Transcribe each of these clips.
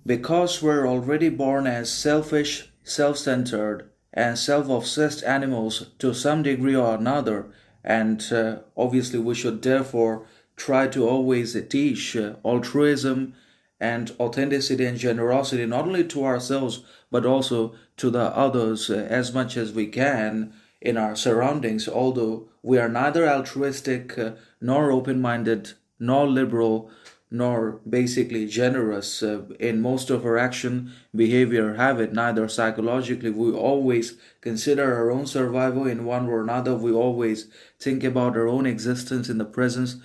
Because we're already born as selfish, self-centered, and self-obsessed animals to some degree or another, and obviously we should therefore try to always teach altruism and authenticity and generosity not only to ourselves but also to the others as much as we can in our surroundings, although we are neither altruistic nor open-minded nor liberal nor basically generous in most of our action, behavior, habit. Neither psychologically. We always consider our own survival in one way or another. We always think about our own existence in the present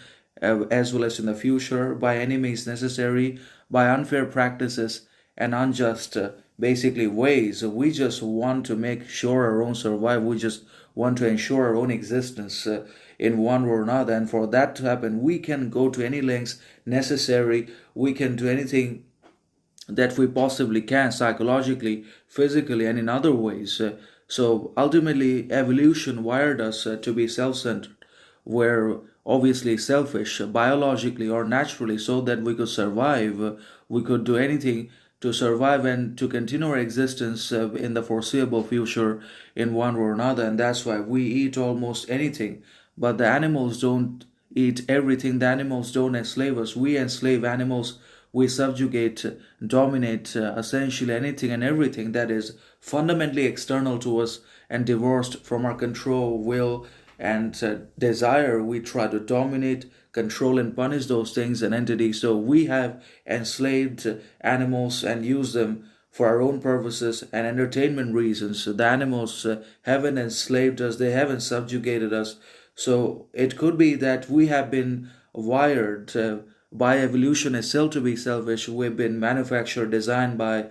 as well as in the future by any means necessary, by unfair practices and unjust basically ways. We just want to make sure our own survival. We just want to ensure our own existence in one way or another. And for that to happen, we can go to any lengths necessary. We can do anything that we possibly can psychologically, physically, and in other ways. So ultimately, evolution wired us to be self centered. We're obviously selfish biologically or naturally so that we could survive. We could do anything to survive and to continue our existence in the foreseeable future in one way or another. And that's why we eat almost anything. But the animals don't eat everything. The animals don't enslave us. We enslave animals. We subjugate, dominate essentially anything and everything that is fundamentally external to us and divorced from our control, will, and desire. We try to dominate, control, and punish those things and entities. So we have enslaved animals and use them for our own purposes and entertainment reasons. The animals haven't enslaved us, they haven't subjugated us. So it could be that we have been wired by evolution itself to be selfish. We've been manufactured, designed by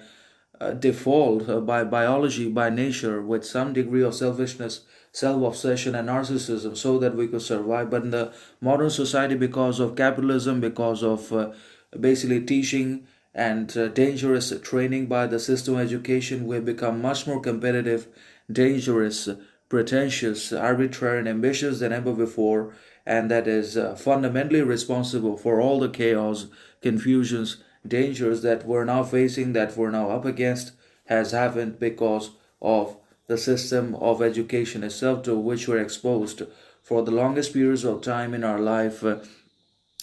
default, by biology, by nature, with some degree of selfishness, self-obsession, and narcissism, so that we could survive. But in the modern society, because of capitalism, because of basically teaching and dangerous training by the system of education, we've become much more competitive, dangerous, pretentious, arbitrary, and ambitious than ever before. And that is fundamentally responsible for all the chaos, confusions, dangers that we're now facing, that we're now up against, has happened because of the system of education itself to which we're exposed for the longest periods of time in our life.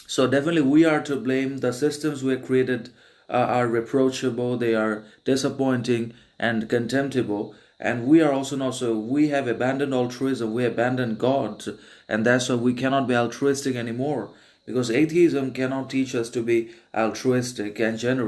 So definitely we are to blame. The systems we created are reproachable, they are disappointing and contemptible. And we are also not, so we have abandoned altruism, we abandoned God, and that's why we cannot be altruistic anymore. Because atheism cannot teach us to be altruistic and generous.